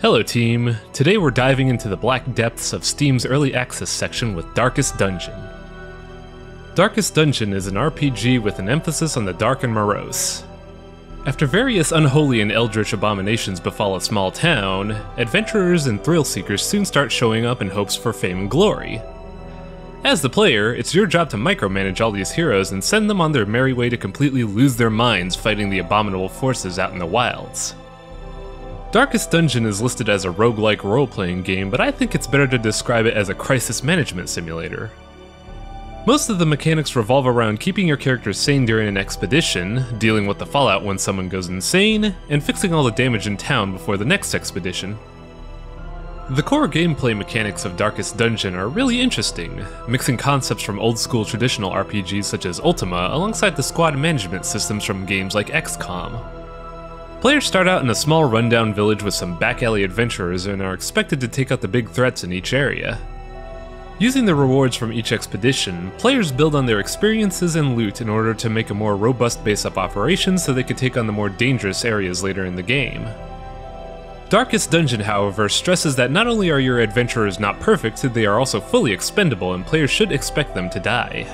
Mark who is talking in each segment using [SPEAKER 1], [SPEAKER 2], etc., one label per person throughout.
[SPEAKER 1] Hello team, today we're diving into the black depths of Steam's early access section with Darkest Dungeon. Darkest Dungeon is an RPG with an emphasis on the dark and morose. After various unholy and eldritch abominations befall a small town, adventurers and thrill-seekers soon start showing up in hopes for fame and glory. As the player, it's your job to micromanage all these heroes and send them on their merry way to completely lose their minds fighting the abominable forces out in the wilds. Darkest Dungeon is listed as a roguelike role-playing game, but I think it's better to describe it as a crisis management simulator. Most of the mechanics revolve around keeping your characters sane during an expedition, dealing with the fallout when someone goes insane, and fixing all the damage in town before the next expedition. The core gameplay mechanics of Darkest Dungeon are really interesting, mixing concepts from old-school traditional RPGs such as Ultima alongside the squad management systems from games like XCOM. Players start out in a small rundown village with some back-alley adventurers and are expected to take out the big threats in each area. Using the rewards from each expedition, players build on their experiences and loot in order to make a more robust base of operations so they could take on the more dangerous areas later in the game. Darkest Dungeon, however, stresses that not only are your adventurers not perfect, they are also fully expendable and players should expect them to die.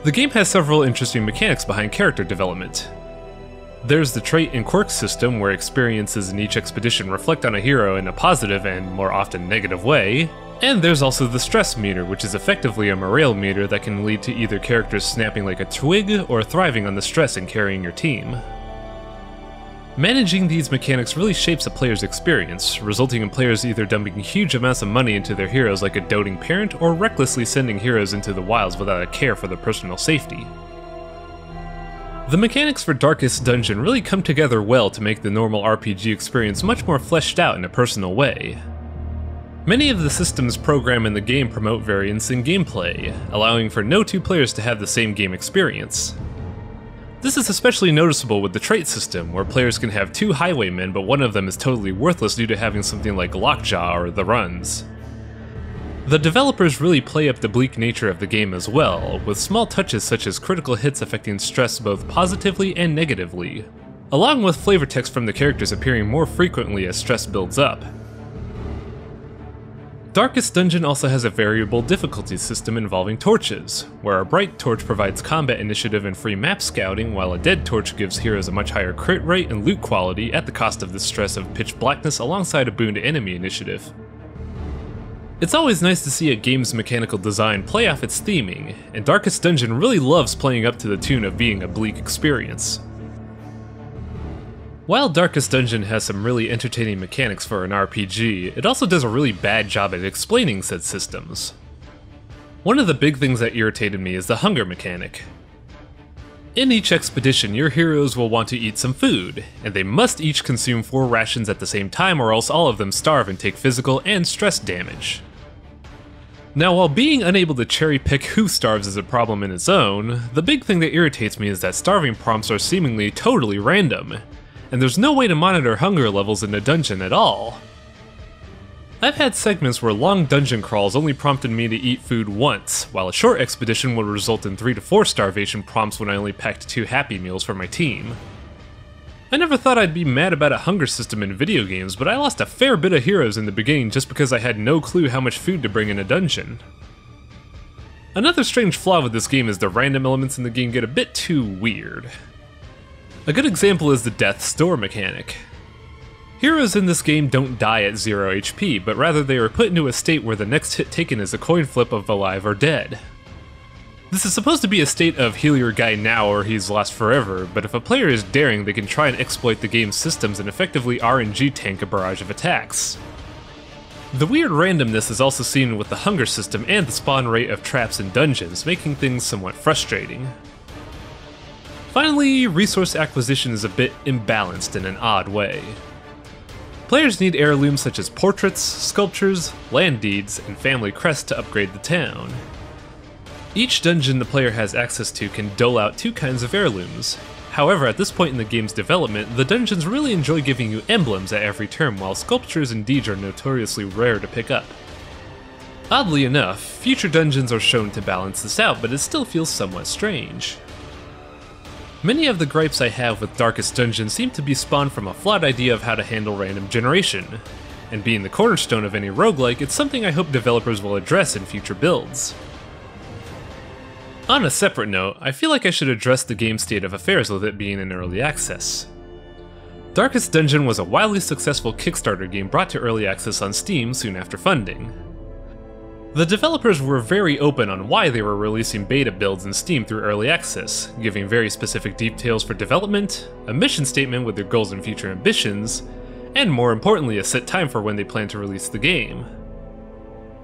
[SPEAKER 1] The game has several interesting mechanics behind character development. There's the trait and quirk system, where experiences in each expedition reflect on a hero in a positive and more often negative way, and there's also the stress meter, which is effectively a morale meter that can lead to either characters snapping like a twig or thriving on the stress in carrying your team. Managing these mechanics really shapes a player's experience, resulting in players either dumping huge amounts of money into their heroes like a doting parent or recklessly sending heroes into the wilds without a care for their personal safety. The mechanics for Darkest Dungeon really come together well to make the normal RPG experience much more fleshed out in a personal way. Many of the systems programmed in the game promote variance in gameplay, allowing for no two players to have the same game experience. This is especially noticeable with the trait system, where players can have two highwaymen but one of them is totally worthless due to having something like Lockjaw or the Runs. The developers really play up the bleak nature of the game as well, with small touches such as critical hits affecting stress both positively and negatively, along with flavor text from the characters appearing more frequently as stress builds up. Darkest Dungeon also has a variable difficulty system involving torches, where a bright torch provides combat initiative and free map scouting, while a dead torch gives heroes a much higher crit rate and loot quality at the cost of the stress of pitch blackness alongside a boon to enemy initiative. It's always nice to see a game's mechanical design play off its theming, and Darkest Dungeon really loves playing up to the tune of being a bleak experience. While Darkest Dungeon has some really entertaining mechanics for an RPG, it also does a really bad job at explaining said systems. One of the big things that irritated me is the hunger mechanic. In each expedition, your heroes will want to eat some food, and they must each consume 4 rations at the same time or else all of them starve and take physical and stress damage. Now, while being unable to cherry-pick who starves is a problem in its own, the big thing that irritates me is that starving prompts are seemingly totally random, and there's no way to monitor hunger levels in a dungeon at all. I've had segments where long dungeon crawls only prompted me to eat food once, while a short expedition would result in 3 to 4 starvation prompts when I only packed 2 Happy Meals for my team. I never thought I'd be mad about a hunger system in video games, but I lost a fair bit of heroes in the beginning just because I had no clue how much food to bring in a dungeon. Another strange flaw with this game is the random elements in the game get a bit too weird. A good example is the death's door mechanic. Heroes in this game don't die at 0 HP, but rather they are put into a state where the next hit taken is a coin flip of alive or dead. This is supposed to be a state of heal your guy now or he's lost forever, but if a player is daring, they can try and exploit the game's systems and effectively RNG tank a barrage of attacks. The weird randomness is also seen with the hunger system and the spawn rate of traps in dungeons, making things somewhat frustrating. Finally, resource acquisition is a bit imbalanced in an odd way. Players need heirlooms such as portraits, sculptures, land deeds, and family crests to upgrade the town. Each dungeon the player has access to can dole out 2 kinds of heirlooms. However, at this point in the game's development, the dungeons really enjoy giving you emblems at every turn, while sculptures and deeds are notoriously rare to pick up. Oddly enough, future dungeons are shown to balance this out, but it still feels somewhat strange. Many of the gripes I have with Darkest Dungeon seem to be spawned from a flawed idea of how to handle random generation, and being the cornerstone of any roguelike, it's something I hope developers will address in future builds. On a separate note, I feel like I should address the game's state of affairs with it being in early access. Darkest Dungeon was a wildly successful Kickstarter game brought to early access on Steam soon after funding. The developers were very open on why they were releasing beta builds in Steam through early access, giving very specific details for development, a mission statement with their goals and future ambitions, and more importantly a set time for when they plan to release the game.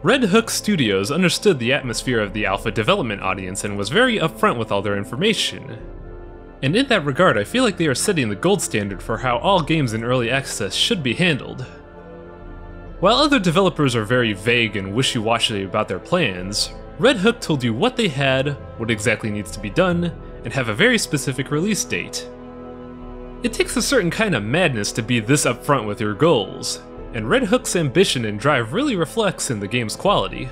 [SPEAKER 1] Red Hook Studios understood the atmosphere of the alpha development audience and was very upfront with all their information. And in that regard, I feel like they are setting the gold standard for how all games in early access should be handled. While other developers are very vague and wishy-washy about their plans, Red Hook told you what they had, what exactly needs to be done, and have a very specific release date. It takes a certain kind of madness to be this upfront with your goals, and Red Hook's ambition and drive really reflects in the game's quality.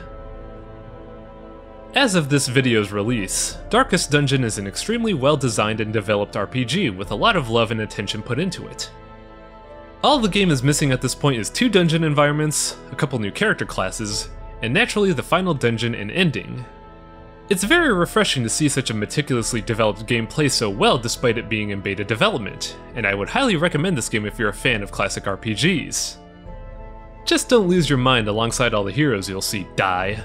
[SPEAKER 1] As of this video's release, Darkest Dungeon is an extremely well-designed and developed RPG with a lot of love and attention put into it. All the game is missing at this point is 2 dungeon environments, a couple new character classes, and naturally the final dungeon and ending. It's very refreshing to see such a meticulously developed game play so well despite it being in beta development, and I would highly recommend this game if you're a fan of classic RPGs. Just don't lose your mind alongside all the heroes you'll see die.